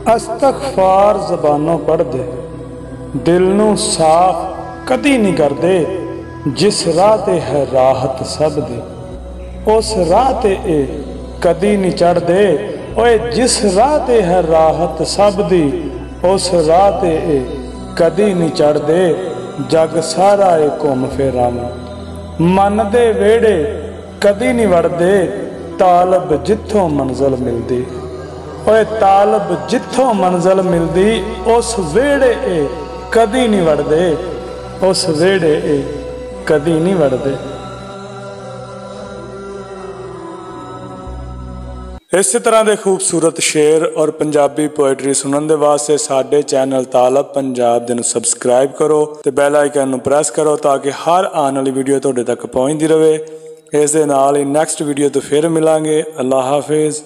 अस्तगफार ज़बानों पढ़ दे, दिल नूं साफ कदी नहीं करदे। जिस राह ते है राहत सब दे, उस राह ते ए कदी नहीं चढ़दे। ओए जिस राह ते है राहत सब दी, उस राह ते ए कदी नहीं चढ़दे। जग सारा ए घुम फिर आवां, मन दे वेड़े कदी नहीं वड़दे। तालब जिथों मंजिल मिलदी, ओए तालब जिथों मंजिल मिलदी, उस वेड़े ए कदी नहीं वड़दे। उस वेड़े ए कदी नहीं वड़दे। इस तरह के खूबसूरत शेर और पंजाबी पोएट्री सुनने के वास्ते साडे चैनल तालब पंजाब दे सबसक्राइब करो ते बैल आइकन नूं प्रेस करो ताकि हर आने वाली वीडियो तुहाडे तक पहुंचती रहे। इस दे नाल ही नैक्सट वीडियो तो फिर मिलांगे। अल्लाह हाफिज़।